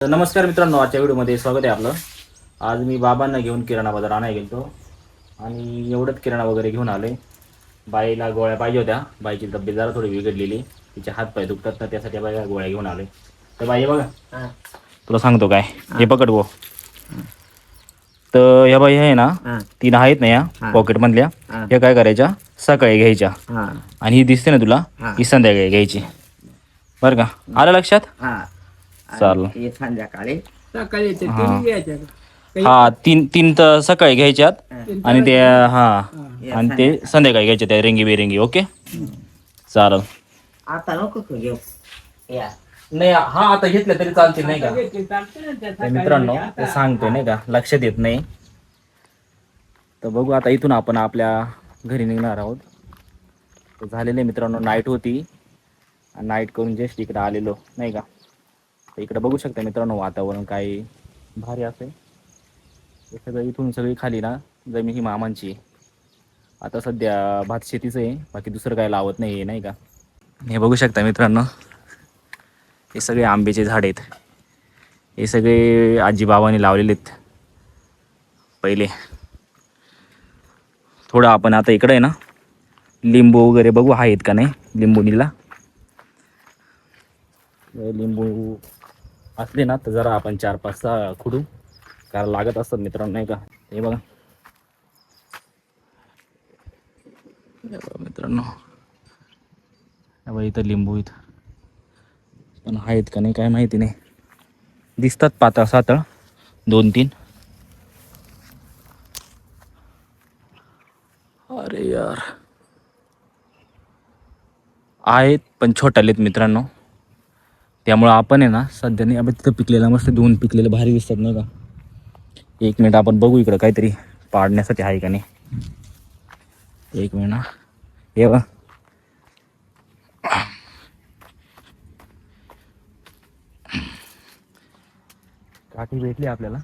नमस्कार मित्रांनो, आजच्या व्हिडिओमध्ये स्वागत आहे आपलं. आज मी बाबांना घेऊन किराणा बाजार आणायला गेलो आणि एवढंच किराणा वगैरे घेऊन आलोय. बाईला गोळ्या पाहिजे होत्या. बाईची तब्येत जरा थोडी बिघडलेली, तिचे हात पाय दुखतात ना, त्यासाठी बाईला गोळ्या घेऊन आलोय. तर बाई बघा, तुला सांगतो काय, हे पकड गो. तर या बाई आहे ना, 3 आहेत ना या पॉकेटमधल्या, हे काय करायच्या, सकाळी घ्यायच्या आणि ही दिसते ना तुला, ही संध्याकाळी घ्यायची, बरं का? आलं लक्षात? चालेल. संध्याकाळी हा, तीन तर सकाळी घ्यायच्यात आणि ते आणि ते संध्याकाळी घ्यायचे, त्या रेंगी बेरेंगी. ओके, चालेल. आता नको का घेऊ नाही, हा आता घेतलं तरी चालते नाही का मित्रांनो? ते सांगतोय नाही का, लक्षात येत नाही. तर बघू आता, इथून आपण आपल्या घरी निघणार आहोत. तर झालेले मित्रांनो, नाईट होती, नाईट करून जस्ट इकडे आलेलो नाही का. तर इकडे बघू शकता मित्रांनो, वातावरण काय भारी असेल. हे सगळं इथून सगळी खाली ना जमीन ही मामांची आहे. आता सध्या भात शेतीचं आहे, बाकी दुसरं काय लावत नाही आहे नाही का. हे बघू शकता मित्रांनो, हे सगळे आंब्याचे झाड आहेत. हे सगळे आजी बाबांनी लावलेले आहेत पहिले. थोडं आपण आता इकडे आहे ना, लिंबू वगैरे बघू आहेत का नाही. लिंबुनीला लिंबू असले ना तर जरा आपण 4-5 खुडू, कारण लागत असतात मित्रांनो नाही का. हे बघा मित्रांनो, इथं लिंबू इथं पण आहेत का नाही काय माहिती नाही. दिसतात पातळ सातळ 2-3. अरे यार, आहेत पण छोटालेत मित्रांनो. त्यामुळं आपण आहे ना सध्या नाही, आपण तिथं पिकलेला मस्त 2 पिकलेले भारी दिसतात नाही का. 1 मिनिट आपण बघू इकडं काहीतरी पाडण्यासाठी आहे का नाही. 1 मिनिट ना, हे बघ. काठी भेटली आपल्याला.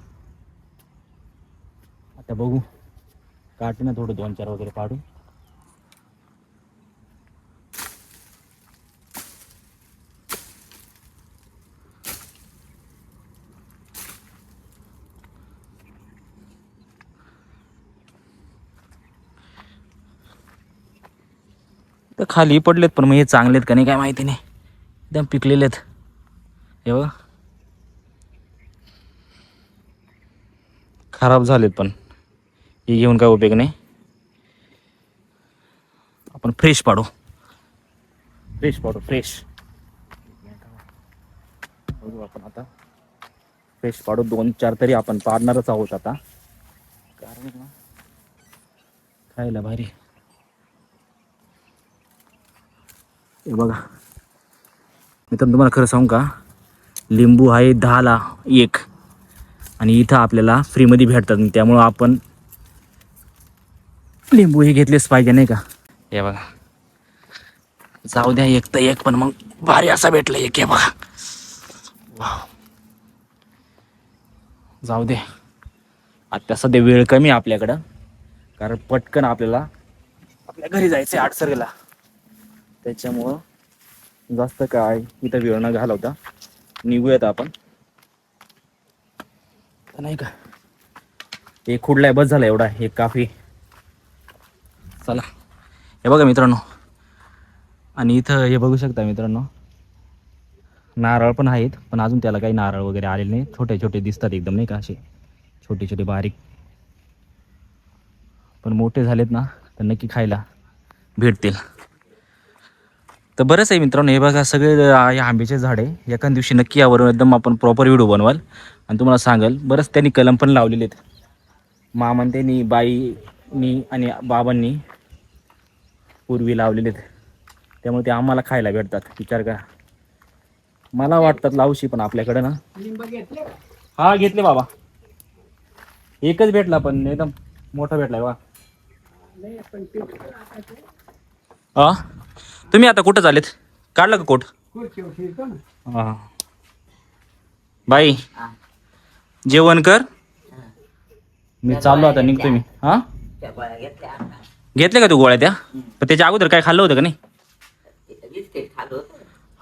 आता बघू, काठी ना थोडं 2-4 वगैरे पाडू. तर खाली पडलेत, पण मग हे चांगलेत का नाही काय माहिती नाही. एकदम पिकलेलेत हे बघ. खराब झालेत पण हे घेऊन काय उपयोग नाही. आपण फ्रेश पाडू, फ्रेश बघू आपण आता. फ्रेश पाडू 2-4 तरी आपण पाडणारच आहोत आता, कारण ना खायला भारी. हे बघा मी तर तुम्हाला खरं सांगू का, लिंबू आहे 10ला 1 आणि इथं आपल्याला फ्रीमध्ये भेटतात. त्यामुळं आपण लिंबू हे घेतलेच पाहिजे नाही का. हे बघा, जाऊ द्या 1 तर 1, पण मग भारी असा भेटला 1. हे बघा, वाव. जाऊ दे, आता सध्या वेळ कमी आपल्याकडं, कारण पटकन आपल्याला आपल्या घरी जायचं आहे 8 त्याच्यामुळं जास्त काय इथं वेळ न घालवता निघूयात आपण नाही का. एक खुडलाय बस झाला एवढा, एक काफी. चला, हे बघा मित्रांनो, आणि इथं हे बघू शकता मित्रांनो, नारळ पण आहेत, पण अजून त्याला काही नारळ वगैरे आलेले नाही. छोटे छोटे दिसतात एकदम नाही का, असे छोटे छोटे बारीक. पण मोठे झालेत ना तर नक्की खायला भेटतील. तर बरंच आहे मित्रांनो. हे बघा सगळे हे आंब्याचे झाड आहे. एका दिवशी नक्की यावर एकदम आपण प्रॉपर व्हिडिओ बनवाल आणि तुम्हाला सांगाल. बरंच त्यांनी कलम पण लावलेले आहेत, मामान त्यांनी, बाईनी आणि बाबांनी पूर्वी लावलेले आहेत. त्यामुळे ते आम्हाला खायला भेटतात. विचार करा, मला वाटतात लावशी, पण आपल्याकडे ना. हा घेतले बाबा, एकच भेटला पण एकदम मोठा भेटलाय बा. हा, तुम्ही आता कुठं चालेत? काढलं का कोट? हा बाई, जेवण कर, मी चाललो आता, निघतो मी. हा, घेतले का तू गोळ्या त्या? पण त्याच्या अगोदर काय खाल्लं होतं का नाही?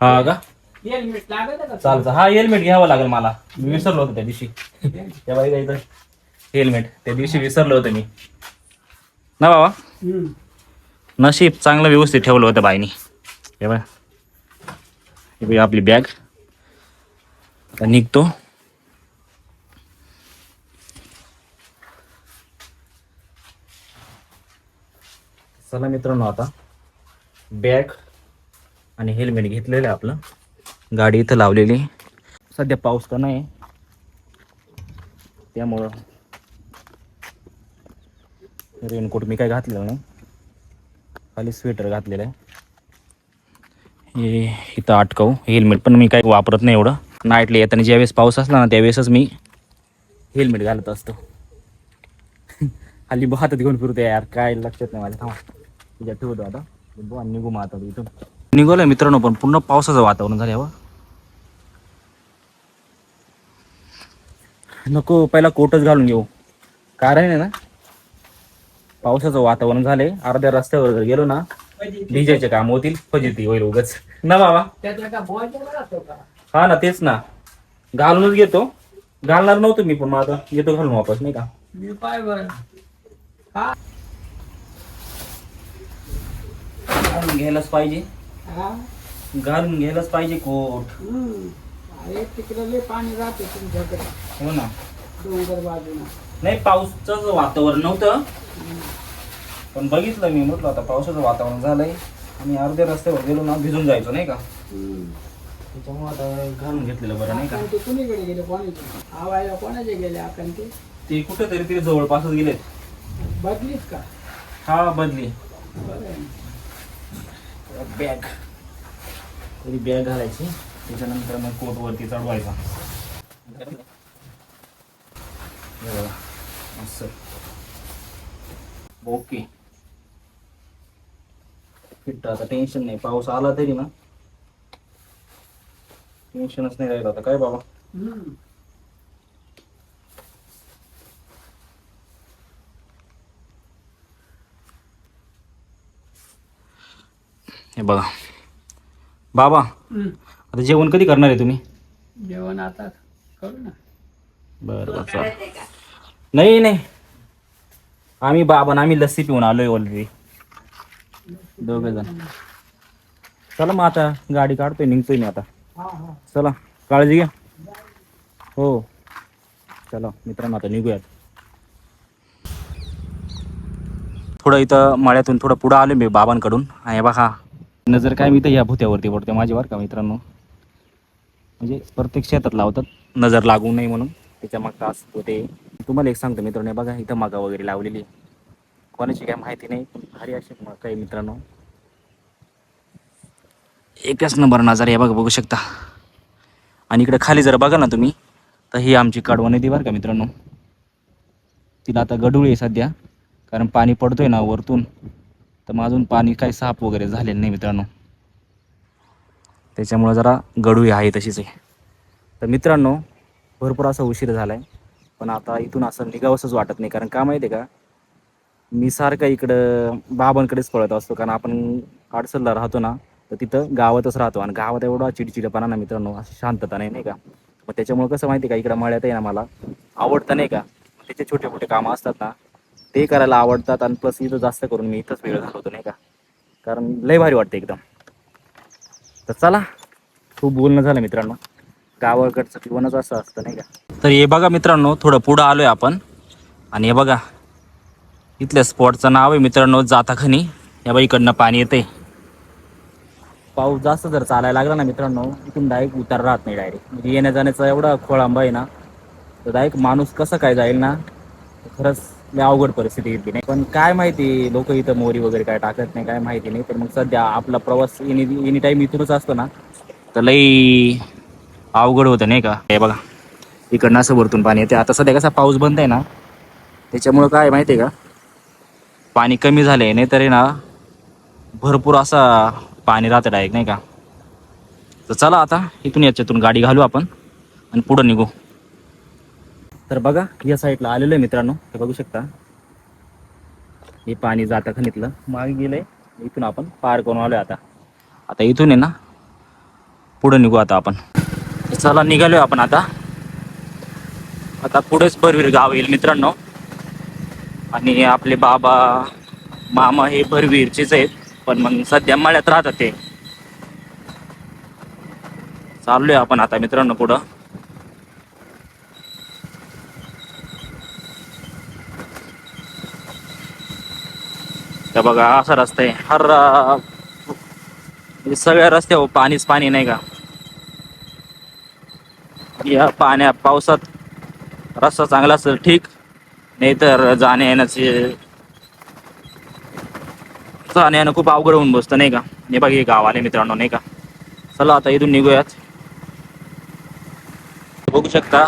हा का, चालतं. हा हेल्मेट घ्यावं लागेल मला, मी विसरलो होतो त्या दिवशी. त्या बाई जायचं हेल्मेट त्या दिवशी विसरलो होतं मी ना बाबा. नशीब चांगलं व्यवस्थित ठेवलं होतं बाईनी. हे बघ, ही बघ आपली बॅग. आता निघतो. चला मित्रांनो, आता बॅग आणि हेल्मेट घेतलेलं आहे आपलं. गाडी इथं लावलेली. सध्या पाऊस तर नाही, त्यामुळं रेनकोट मी काय घातलेलं नाही, खाली स्वेटर घातलेलं आहे. हे इथं अटकावू. हेल्मेट पण मी काही वापरत नाही एवढं. नाईटला येताना ज्यावेळेस पाऊस असला ना त्यावेळेसच मी हेल्मेट घालत असतो. हल्ली हातात घेऊन फिरतो यार, काय लक्षात नाही माझ्या. थांबा तुझ्या ठेवतो आता. निघू मग आता इथून. निघालोय मित्रांनो, पण पूर्ण पावसाचं वातावरण झालं हवं. नको, पहिला कोटच घालून घेऊ. कारण आहे ना, पावसाचं वातावरण झालंय. अर्ध्या रस्त्यावर जर गेलो ना, डीजेचे काम होतील, फजिती होईल उगाच ना बाबा. हा ना, तेच ना, घालूनच घेतो. घालणार नव्हतो मी, पण मग आता येतो घालून वापस, नाही का. घालून घ्यायलाच पाहिजे, घालून घ्यायलाच पाहिजे कोट. पाणी राहते तुमच्याकडे. हो ना. डोंगर बाजूला नाही, पावसाचं वातावरण नव्हतं, पण बघितलं मी, म्हटलं आता पावसाचं वातावरण झालंय आणि अर्ध्या रस्त्यावर गेलो ना भिजून जायचो, नाही का. त्याच्यामुळे आता घालून घेतलेलं बरं, नाही का. ते कुणीकडे गेले, कोणाचे आवायला कोणाचे गेले आपण ते कुठेतरी ते जवळपासच गेलेत. बदलीत का? हा, बदली. बरं आहे. बॅग तरी बॅग घालायची, त्याच्यानंतर मग कोट वरती चढवायचा. असं ओके फिट. आता टेन्शन नाही, पाऊस आला तरी ना टेन्शनच नाही राहिलं आता, काय बाबा. हे बघा बाबा, आता जेवण कधी करणार आहे तुम्ही? जेवण आता करू ना. बरं बरं, नाही नाही, आम्ही लस्सी पिऊन आलोय ऑलरेडी, दोघे जण. चला मग आता गाडी काढतोय, निघतोय मी आता. चला, काळजी घ्या. हो, चला मित्रांनो, आता निघूयात. थोडं इथं मळ्यातून थोडं पुढं आलो मी बाबांकडून. आणि बघा, नजर काय मी तर या भुत्यावरती पडते माझ्यावर का मित्रांनो. म्हणजे प्रत्येक शेतात लावतात, नजर लागू नये म्हणून, त्याच्या मग तास होते. तुम्हाला एक सांगतो मित्रांनो, बघा इथं मका वगैरे लावलेली, कोणाची काय माहिती नाही, पण भारी अशी मका आहे मित्रांनो. एकच नंबर नजारा आहे बघा, बघू शकता. आणि इकडे खाली जर बघा ना तुम्ही, तर ही आमची कडवा नदी बरं का मित्रांनो. तिला आता गडूळ आहे सध्या, कारण पाणी पडतोय ना वरतून, तर मग अजून पाणी काही साफ वगैरे झालेलं नाही मित्रांनो, त्याच्यामुळं जरा गडूळ आहे तशीच आहे. तर मित्रांनो, भरपूर असा उशीर झाला आहे, पण आता इथून असं निघावंसंच वाटत नाही. कारण का माहिती आहे का, मी सारखं इकडं बाबांकडेच पळत असतो, कारण आपण अडसरला राहतो ना, तर तिथं गावातच राहतो, आणि गावात एवढा चिडचिडपणा ना मित्रांनो, अशी शांतता नाही, नाही का. मग त्याच्यामुळे कसं माहिती आहे का, इकडं मळ्यात आहे ना मला आवडतं, नाही का. त्याचे छोटे मोठे कामं असतात ना, ते करायला आवडतात, आणि प्लस इथं जास्त करून मी इथंच वेळ घालवतो, नाही का, कारण लय भारी वाटतं एकदम. तर चला, खूप बोलणं झालं मित्रांनो, गावाकडचं जीवनच असं असतं, नाही का. तर हे बघा मित्रांनो, थोडं पुढं आलोय आपण, आणि हे बघा इथल्या स्पॉटचं नाव आहे मित्रांनो जाताखनी. या बाई इकडनं पाणी येते. पाऊस जास्त जर चालायला लागला ना मित्रांनो, इथून डायरेक्ट उतार राहत नाही, डायरेक्ट म्हणजे येण्या जाण्याचा एवढा खोळांबा आहे ना, तर डायरेक्ट माणूस कसं काय जाईल ना, खरंच लय अवघड परिस्थिती येते. नाही पण काय माहिती, लोक इथं मोरी वगैरे काय टाकत नाही, काय माहिती नाही. तर मग सध्या आपला प्रवास एनी टाईम इथूनच असतो ना, तर लई अवघड होतं, नाही का. हे बघा इकडनं असं वरतून पाणी येते. आता सध्या कसा पाऊस बंद आहे ना, त्याच्यामुळं काय माहिती आहे का, पाणी कमी झालंय, नाही तरी ना भरपूर असा पाणी राहतं डायरेक्ट, नाही का. तर चला आता इथून याच्यातून गाडी घालू आपण आणि पुढं निघू. तर बघा या साईडला आलेलो आहे मित्रांनो, हे बघू शकता, हे पाणी जाता खणीतलं मागे गेलंय. इथून आपण पार करून आलोय. आता इथून आहे ना पुढे निघू आता आपण. चला निघालोय आपण आता. आता पुढेच भरवीर गाव येईल मित्रांनो. आणि आपले बाबा मामा हे भरवीरचेच आहेत, पण मग सध्या मळ्यात राहतात ते. चाललोय आपण आता मित्रांनो पुढं. तर बघा असा रस्ता आहे. म्हणजे सगळ्या रस्त्यावर पाणीच पाणी नाही का. या पावसात रस्ता चांगला असेल ठीक, नाही तर जाण्या येणं खूप अवघड होऊन बसतं नाही का. हे बघा हे गाव आले मित्रांनो नाही का. चला आता इथून निघूयात. बघू शकता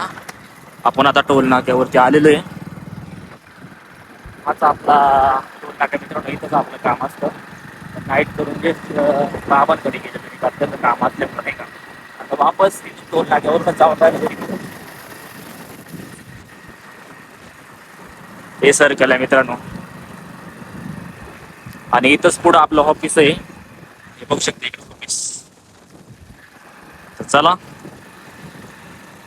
आपण आता टोल नाक्यावरती आलेलो आहे. हाच आपला टोल नाका मित्रांनो. इथंच आपलं काम असतं. नाईट करून जे बाबांकडे गेलं तरी त्याचं काम असल्यामुळे नाही का. आता वापस टोल नाक्यावर जाऊन राहिलं हे सर्कल आहे मित्रांनो. आणि इथंच पुढं आपलं ऑफिस आहे. हे बघू शकते इकडे ऑफिस. तर चला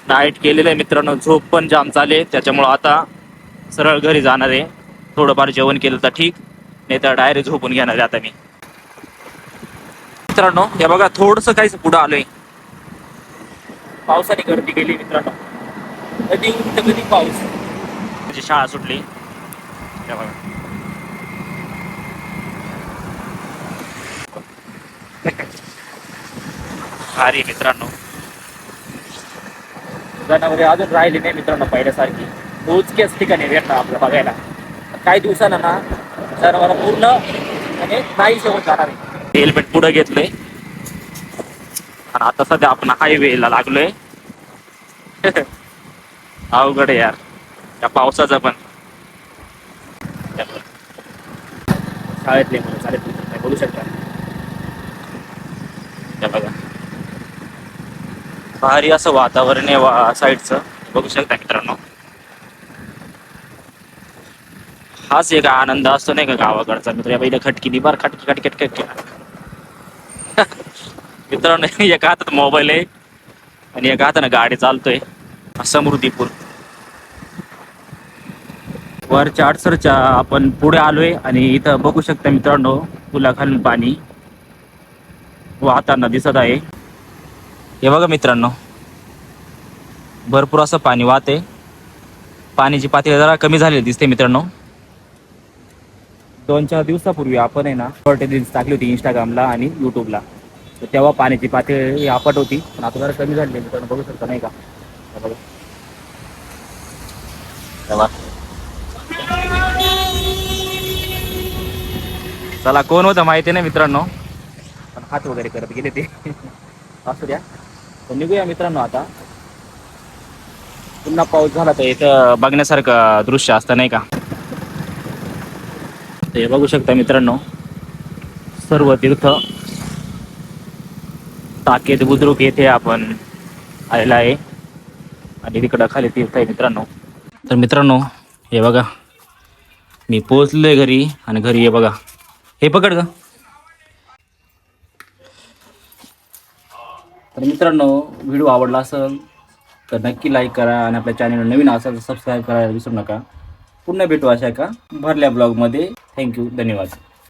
नाईट केलेलं आहे मित्रांनो. झोप पण जाम चाले, त्याच्यामुळं आता सरळ घरी जाणार आहे. थोडंफार जेवण केलं तर ठीक, नाही तर डायरेक्ट झोपून घेणार आहे आता मी. मित्रांनो हे बघा थोडंसं काहीच पुढं आलोय. पावसाने गर्दी केली मित्रांनो. कधी ऊन तर कधी पाऊस. म्हणजे शाळा सुटली. हे बघा भारी मित्रांनो. जनावरे अजून राहिली नाही मित्रांनो पहिल्यासारखी. मोजक्याच ठिकाणी भेटणार आपलं बघायला. काही दिवसांना ना जनावर पूर्ण आणि नाही शेवट जाणार आहे. हेल्मेट पुढे घेतलंय आणि आता सध्या आपण हायवेला लागलोय. अवघड आहे यार या पावसाचं पण. शाळेतले मुलं चालेल नाही बोलू शकता. बघा भारी असं वातावरण आहे साईडचं. बघू शकता मित्रांनो. हाच एक आनंद असतो नाही का गावाकडचा मित्र. पहिलं खटकी निभार खटकी खटकी खटकी. मित्रांनो एका हातात मोबाईल आहे आणि एका हातानं गाडी चालतोय. समृद्धीपूर वरच्या अडसरच्या आपण पुढे आलोय. आणि इथं बघू शकता मित्रांनो पुलाखालून पाणी वाहताना दिसत आहे. हे बघा मित्रांनो भरपूर असं पाणी वाहते. पाण्याची पातळी जरा कमी झालेली दिसते मित्रांनो. 2-4 दिवसापूर्वी आपण आहे ना शॉर्ट रील्स टाकली होती इंस्टाग्रामला आणि युट्यूबला. तर तेव्हा पाण्याची पातळी आपट होती, पण आता जरा कमी झाली मित्रांनो. बघू शकता नाही का. चला कोण होतं माहिती नाही मित्रांनो, पण हात वगैरे करत गेले ते. असू द्या. तर निघूया मित्रांनो आता. पुन्हा पाऊस झाला तर इथं बघण्यासारखं दृश्य असतं नाही का. ते बघू शकता मित्रांनो सर्व तीर्थ टाकेत बुद्रुक येथे आपण आलेला आहे. आणि तिकडं खाली तीर्थ आहे मित्रांनो. तर मित्रांनो हे बघा मी पोहोचलोय घरी. आणि घरी हे बघा हे पकड का. तर मित्रांनो व्हिडिओ आवडला असेल तर नक्की लाईक करा. आणि आपल्या चॅनल नवीन असेल तर सबस्क्राईब करायला विसरू नका. पुन्हा भेटू अशा एका भरल्या ब्लॉगमध्ये. थँक्यू, धन्यवाद.